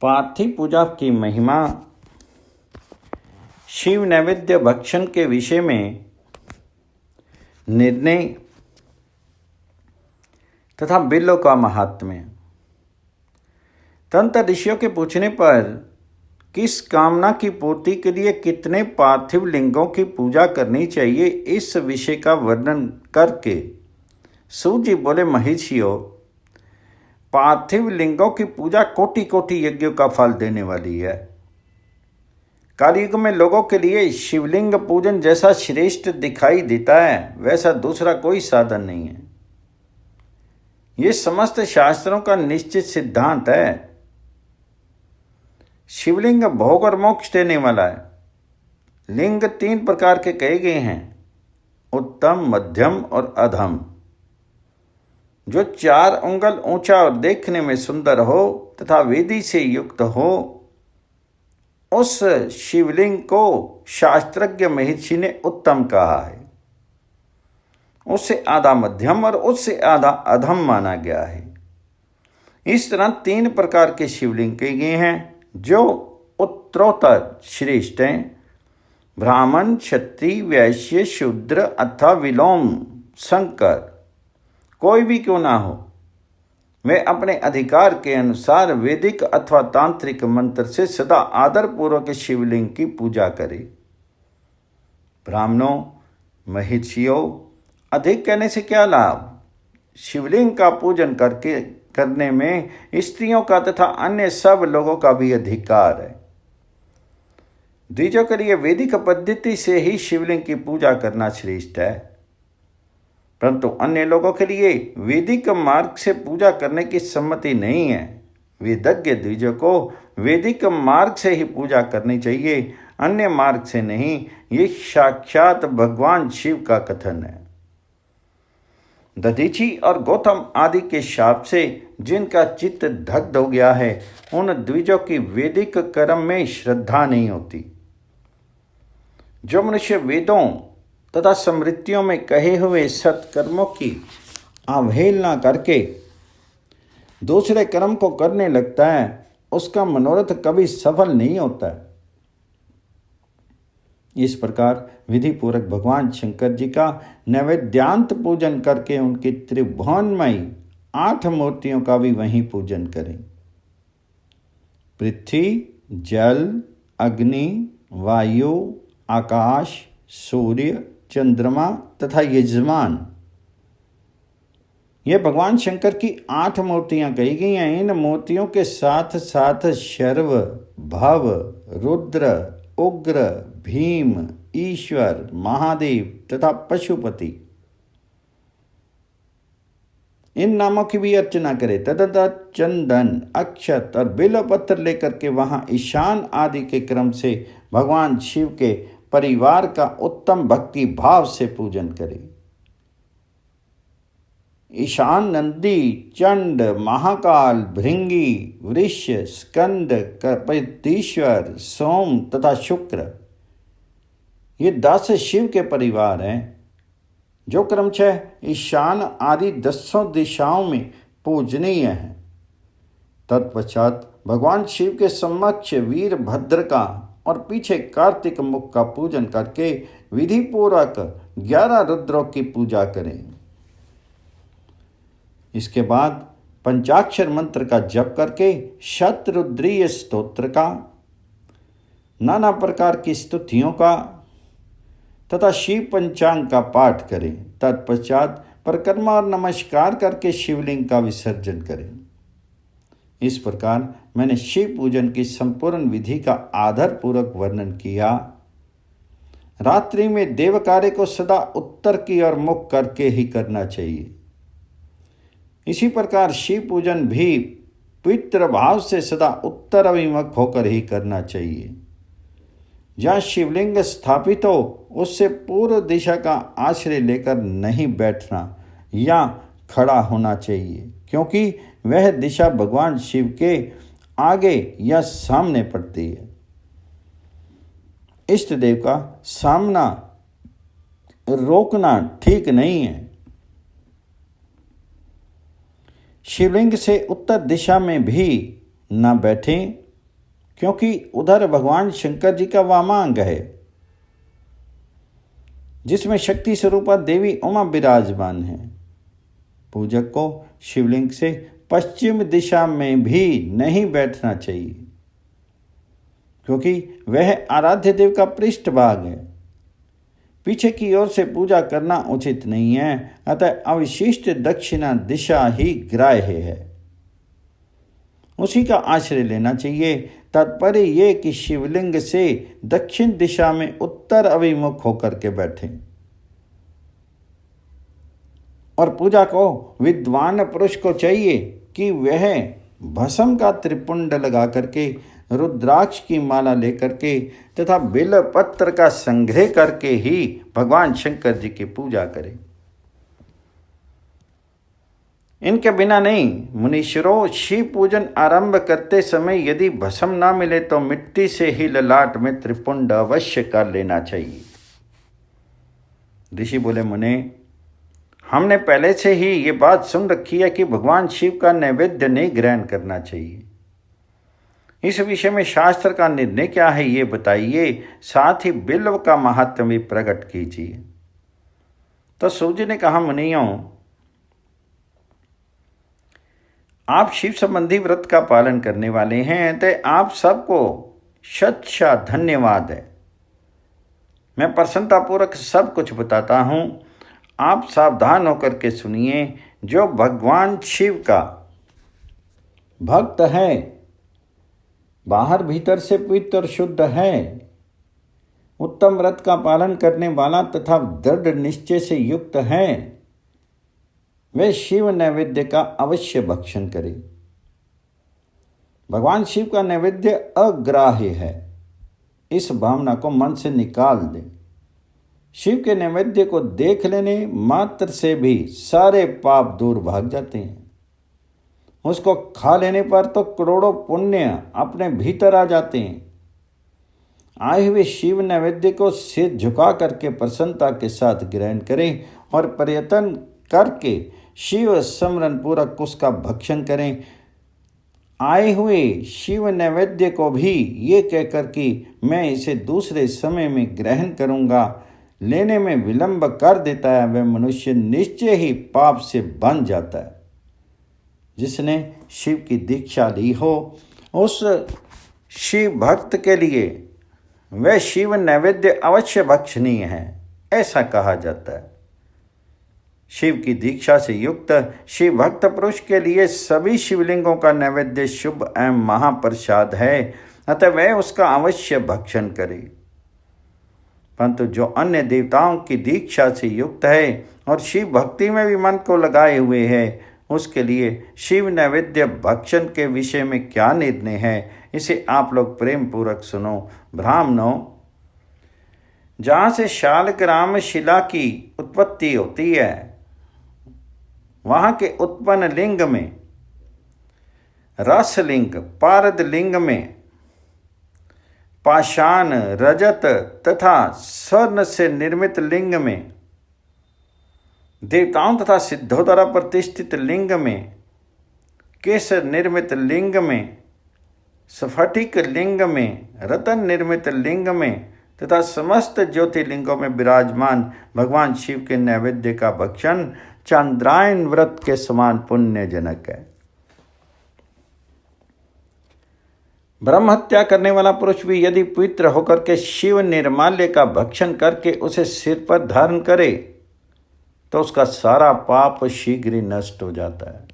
पार्थिव पूजा की महिमा, शिव नैवेद्य भक्षण के विषय में निर्णय तथा बिल्लों का महात्म्य। तंत्र ऋषियों के पूछने पर किस कामना की पूर्ति के लिए कितने पार्थिव लिंगों की पूजा करनी चाहिए, इस विषय का वर्णन करके सूत जी बोले, महिषियों, पार्थिव लिंगों की पूजा कोटि कोटि यज्ञों का फल देने वाली है। कलयुग में लोगों के लिए शिवलिंग पूजन जैसा श्रेष्ठ दिखाई देता है, वैसा दूसरा कोई साधन नहीं है। ये समस्त शास्त्रों का निश्चित सिद्धांत है। शिवलिंग भोग और मोक्ष देने वाला है। लिंग 3 प्रकार के कहे गए हैं, उत्तम, मध्यम और अधम। जो 4 उंगल ऊंचा और देखने में सुंदर हो तथा वेदी से युक्त हो, उस शिवलिंग को शास्त्रज्ञ महर्षि ने उत्तम कहा है। उससे आधा मध्यम और उससे आधा अधम माना गया है। इस तरह 3 प्रकार के शिवलिंग कहे गए हैं जो उत्तरोत्तर श्रेष्ठ हैं। ब्राह्मण, क्षत्रिय, वैश्य, शूद्र अथवा विलोम शंकर कोई भी क्यों ना हो, वे अपने अधिकार के अनुसार वैदिक अथवा तांत्रिक मंत्र से सदा आदर पूर्वक शिवलिंग की पूजा करें। ब्राह्मणों, महर्षियों, अधिक कहने से क्या लाभ? शिवलिंग का पूजन करने में स्त्रियों का तथा अन्य सब लोगों का भी अधिकार है। द्विजों के लिए वैदिक पद्धति से ही शिवलिंग की पूजा करना श्रेष्ठ है, परंतु अन्य लोगों के लिए वैदिक मार्ग से पूजा करने की सम्मति नहीं है। वेदज्ञ द्विजों को वैदिक मार्ग से ही पूजा करनी चाहिए, अन्य मार्ग से नहीं। ये साक्षात भगवान शिव का कथन है। दधीची और गौतम आदि के शाप से जिनका चित्त दग्ध हो गया है, उन द्विजों की वैदिक कर्म में श्रद्धा नहीं होती। जो मनुष्य वेदों तथा स्मृतियों में कहे हुए सत्कर्मों की अवहेलना करके दूसरे कर्म को करने लगता है, उसका मनोरथ कभी सफल नहीं होता है। इस प्रकार विधि पूर्वक भगवान शंकर जी का नैवेद्यांत पूजन करके उनकी त्रिभुवनमयी 8 मूर्तियों का भी वहीं पूजन करें। पृथ्वी, जल, अग्नि, वायु, आकाश, सूर्य, चंद्रमा तथा यजमान, ये भगवान शंकर की 8 मूर्तियां कही गई हैं। इन मूर्तियों के साथ साथ शर्व, भव, रुद्र, उग्र, भीम, ईश्वर, महादेव तथा पशुपति, इन नामों की भी अर्चना करें। तदंतर चंदन, अक्षत और बेलपत्र लेकर के वहां ईशान आदि के क्रम से भगवान शिव के परिवार का उत्तम भक्ति भाव से पूजन करें। ईशान नंदी, चंड, महाकाल, भृंगी, वृष, स्कंद, कपतीश्वर, सोम तथा शुक्र, ये 10 शिव के परिवार हैं, जो क्रमशः ईशान आदि 10 दिशाओं में पूजनीय हैं। तत्पश्चात भगवान शिव के समक्ष वीरभद्र का और पीछे कार्तिक मुख का पूजन करके विधि पूर्वक 11 रुद्रों की पूजा करें। इसके बाद पंचाक्षर मंत्र का जप करके शतरुद्रीय स्तोत्र का, नाना प्रकार की स्तुतियों का तथा शिव पंचांग का पाठ करें। तत्पश्चात परिक्रमा और नमस्कार करके शिवलिंग का विसर्जन करें। इस प्रकार मैंने शिव पूजन की संपूर्ण विधि का आदर पूर्वक वर्णन किया। रात्रि में देव कार्य को सदा उत्तर की ओर मुख करके ही करना चाहिए। इसी प्रकार शिव पूजन भी पितृ भाव से सदा उत्तर अभिमुख होकर ही करना चाहिए। जहाँ शिवलिंग स्थापित हो, उससे पूर्व दिशा का आश्रय लेकर नहीं बैठना या खड़ा होना चाहिए, क्योंकि वह दिशा भगवान शिव के आगे या सामने पड़ती है। इष्ट देव का सामना रोकना ठीक नहीं है। शिवलिंग से उत्तर दिशा में भी न बैठें क्योंकि उधर भगवान शंकर जी का वामांग है, जिसमें शक्ति स्वरूपा देवी उमा विराजमान है। पूजक को शिवलिंग से पश्चिम दिशा में भी नहीं बैठना चाहिए, क्योंकि वह आराध्य देव का पृष्ठभाग है। पीछे की ओर से पूजा करना उचित नहीं है, अतः अवशिष्ट दक्षिणा दिशा ही ग्राह्य है, उसी का आश्रय लेना चाहिए। तात्पर्य ये कि शिवलिंग से दक्षिण दिशा में उत्तर अभिमुख होकर के बैठें। और पूजा को विद्वान पुरुष को चाहिए कि वह भस्म का त्रिपुंड लगा करके, रुद्राक्ष की माला लेकर के तथा बेल पत्र का संग्रह करके ही भगवान शंकर जी की पूजा करे। इनके बिना नहीं। मुनीश्वरों, शिव पूजन आरंभ करते समय यदि भस्म ना मिले तो मिट्टी से ही ललाट में त्रिपुंड अवश्य कर लेना चाहिए। ऋषि बोले, मुने, हमने पहले से ही ये बात सुन रखी है कि भगवान शिव का नैवेद्य नहीं ग्रहण करना चाहिए। इस विषय में शास्त्र का निर्णय क्या है ये बताइए, साथ ही बिल्व का महात्म्य भी प्रकट कीजिए। तो सूर्य जी ने कहा, मुनियों, आप शिव संबंधी व्रत का पालन करने वाले हैं, तो आप सबको शतशः धन्यवाद है। मैं प्रसन्नतापूर्वक सब कुछ बताता हूं, आप सावधान होकर के सुनिए। जो भगवान शिव का भक्त है, बाहर भीतर से पवित्र और शुद्ध है, उत्तम व्रत का पालन करने वाला तथा दृढ़ निश्चय से युक्त है, वे शिव नैवेद्य का अवश्य भक्षण करे। भगवान शिव का नैवेद्य अग्राह्य है, इस भावना को मन से निकाल दें। शिव के नैवेद्य को देख लेने मात्र से भी सारे पाप दूर भाग जाते हैं। उसको खा लेने पर तो करोड़ों पुण्य अपने भीतर आ जाते हैं। आए हुए शिव नैवेद्य को सिर झुका करके प्रसन्नता के साथ ग्रहण करें और प्रयत्न करके शिव स्मरण पूर्वक उसका भक्षण करें। आए हुए शिव नैवेद्य को भी ये कहकर कि मैं इसे दूसरे समय में ग्रहण करूंगा, लेने में विलंब कर देता है, वह मनुष्य निश्चय ही पाप से बन जाता है। जिसने शिव की दीक्षा ली हो, उस शिव भक्त के लिए वह शिव नैवेद्य अवश्य भक्षणीय है, ऐसा कहा जाता है। शिव की दीक्षा से युक्त शिव भक्त पुरुष के लिए सभी शिवलिंगों का नैवेद्य शुभ एवं महाप्रसाद है, अतः वह उसका अवश्य भक्षण करे। परंतु जो अन्य देवताओं की दीक्षा से युक्त है और शिव भक्ति में भी मन को लगाए हुए है, उसके लिए शिव नैवेद्य भक्षण के विषय में क्या निर्णय है, इसे आप लोग प्रेम पूर्वक सुनो। ब्राह्मणों, जहाँ से शालग्राम शिला की उत्पत्ति होती है, वहाँ के उत्पन्न लिंग में, रसलिंग, पारद लिंग में पाषाण, रजत तथा स्वर्ण से निर्मित लिंग में, देवताओं तथा सिद्धों द्वारा प्रतिष्ठित लिंग में, केसर निर्मित लिंग में, स्फटिक लिंग में, रतन निर्मित लिंग में तथा समस्त ज्योतिर्लिंगों में विराजमान भगवान शिव के नैवेद्य का भक्षण चांद्रायन व्रत के समान पुण्यजनक है। ब्रह्म हत्या करने वाला पुरुष भी यदि पवित्र होकर के शिव निर्माल्य का भक्षण करके उसे सिर पर धारण करे तो उसका सारा पाप शीघ्र ही नष्ट हो जाता है।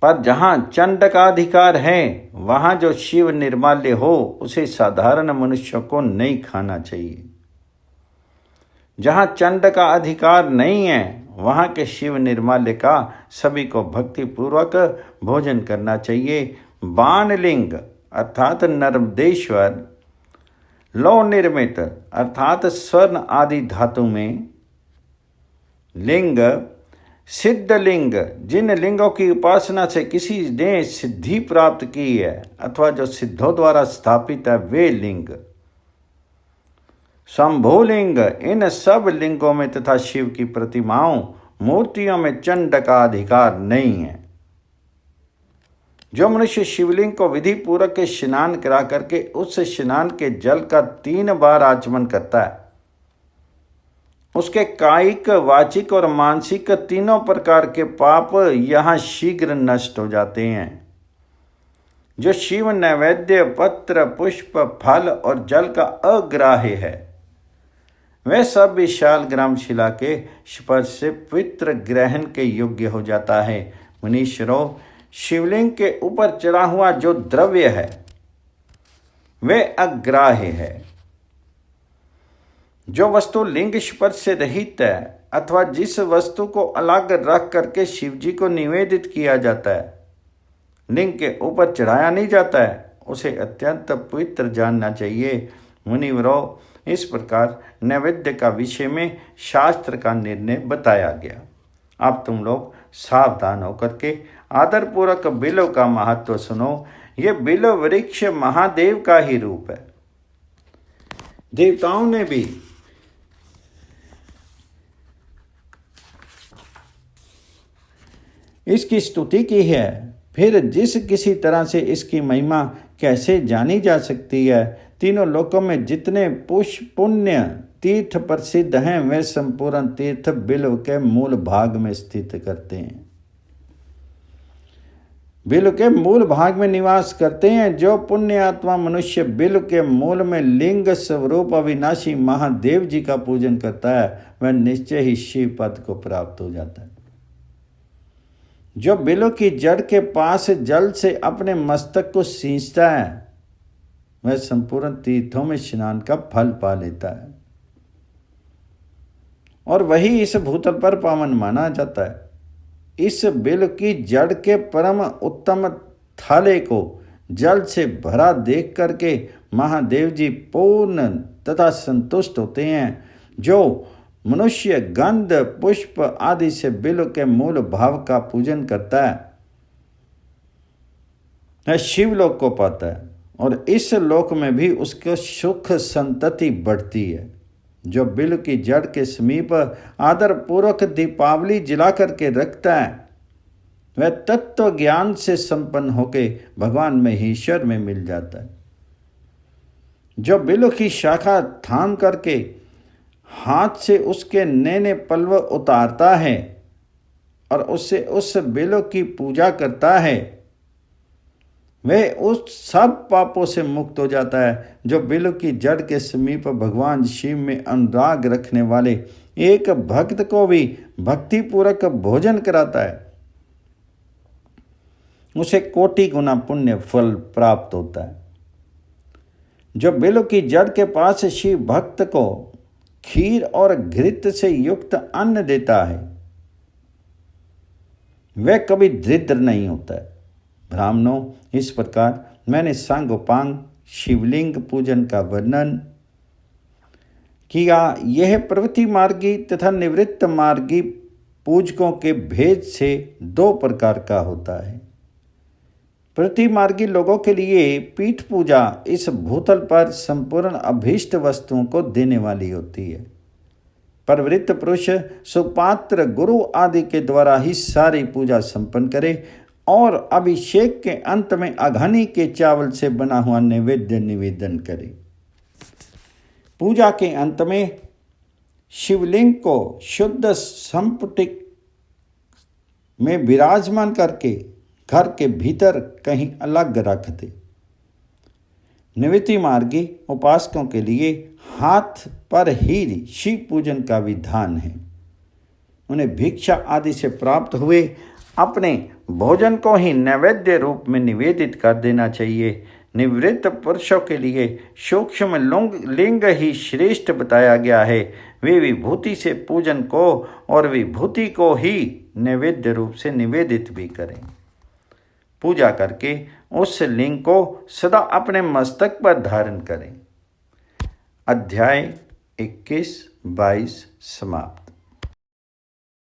पर जहाँ चंड का अधिकार है, वहाँ जो शिव निर्माल्य हो उसे साधारण मनुष्यों को नहीं खाना चाहिए। जहाँ चंड का अधिकार नहीं है, वहाँ के शिव निर्माल्य का सभी को भक्ति पूर्वक भोजन करना चाहिए। बाणलिंग अर्थात नर्मदेश्वर, लौह निर्मित अर्थात स्वर्ण आदि धातु में लिंग, सिद्धलिंग, जिन लिंगों की उपासना से किसी ने सिद्धि प्राप्त की है अथवा जो सिद्धों द्वारा स्थापित है, वे लिंग, शंभुलिंग, इन सब लिंगों में तथा शिव की प्रतिमाओं, मूर्तियों में चंड का अधिकार नहीं है। जो मनुष्य शिवलिंग को विधि पूर्वक स्नान करा करके उस स्नान के जल का 3 बार आचमन करता है, उसके कायिक, वाचिक और मानसिक तीनों प्रकार के पाप यहाँ शीघ्र नष्ट हो जाते हैं। जो शिव नैवेद्य, पत्र, पुष्प, फल और जल का अग्राह्य है, वह सब विशाल ग्राम शिला के स्पर्श से पवित्र ग्रहण के योग्य हो जाता है। मुनीश्वरों, शिवलिंग के ऊपर चढ़ा हुआ जो द्रव्य है वह अग्राह्य है। जो वस्तु लिंग स्पर्श से रहित है अथवा जिस वस्तु को अलग रख करके शिव जी को निवेदित किया जाता है, लिंग के ऊपर चढ़ाया नहीं जाता है, उसे अत्यंत पवित्र जानना चाहिए। मुनिवरों, इस प्रकार नैवेद्य का विषय में शास्त्र का निर्णय बताया गया। अब तुम लोग सावधान होकर के आदरपूर्वक बिल्व का महत्व सुनो। ये बिल्व वृक्ष महादेव का ही रूप है। देवताओं ने भी इसकी स्तुति की है। फिर जिस किसी तरह से इसकी महिमा कैसे जानी जा सकती है, तीनों लोकों में जितने पुण्य तीर्थ प्रसिद्ध हैं वे संपूर्ण तीर्थ बिल्व के मूल भाग में स्थित करते हैं, बिल्व के मूल भाग में निवास करते हैं। जो पुण्य आत्मा मनुष्य बिल्व के मूल में लिंग स्वरूप अविनाशी महादेव जी का पूजन करता है, वह निश्चय ही शिव पद को प्राप्त हो जाता है। जो बिल्व की जड़ के पास जल से अपने मस्तक को सींचता है, वह संपूर्ण तीर्थों में स्नान का फल पा लेता है और वही इस भूतल पर पावन माना जाता है। इस बिल्व की जड़ के परम उत्तम थाले को जल से भरा देख करके महादेव जी पूर्ण तथा संतुष्ट होते हैं। जो मनुष्य गंध, पुष्प आदि से बिल्व के मूल भाव का पूजन करता है, वह शिवलोक को पाता है और इस लोक में भी उसको सुख संतति बढ़ती है। जो बिल्व की जड़ के समीप आदर पूर्वक दीपावली जला करके रखता है, वह तत्व ज्ञान से संपन्न होके भगवान में ही ईश्वर में मिल जाता है। जो बिल्व की शाखा थाम करके हाथ से उसके नैने पल्व उतारता है और उससे उस बिल्व की पूजा करता है, वह उस सब पापों से मुक्त हो जाता है। जो बिल्व की जड़ के समीप भगवान शिव में अनुराग रखने वाले एक भक्त को भी भक्तिपूर्वक भोजन कराता है, उसे कोटि गुना पुण्य फल प्राप्त होता है। जो बिल्व की जड़ के पास शिव भक्त को खीर और घृत से युक्त अन्न देता है, वह कभी दरिद्र नहीं होता है। ब्राह्मणों, इस प्रकार मैंने सांगोपांग शिवलिंग पूजन का वर्णन किया। यह प्रवृत्ति मार्गी तथा निवृत्त मार्गी पूजकों के भेद से 2 प्रकार का होता है। प्रतिमार्गी लोगों के लिए पीठ पूजा इस भूतल पर संपूर्ण अभीष्ट वस्तुओं को देने वाली होती है। परवृत्त पुरुष सुपात्र गुरु आदि के द्वारा ही सारी पूजा संपन्न करे और अभिषेक के अंत में अघनी के चावल से बना हुआ नैवेद्य निवेदन करे। पूजा के अंत में शिवलिंग को शुद्ध संपुटिक में विराजमान करके घर के भीतर कहीं अलग रख दे। निवृत्ति मार्गी उपासकों के लिए हाथ पर ही शिव पूजन का विधान है। उन्हें भिक्षा आदि से प्राप्त हुए अपने भोजन को ही नैवेद्य रूप में निवेदित कर देना चाहिए। निवृत्त पुरुषों के लिए सूक्ष्म लिंग ही श्रेष्ठ बताया गया है। वे विभूति से पूजन को और विभूति को ही नैवेद्य रूप से निवेदित भी करें। पूजा करके उस लिंग को सदा अपने मस्तक पर धारण करें। अध्याय 21-22 समाप्त।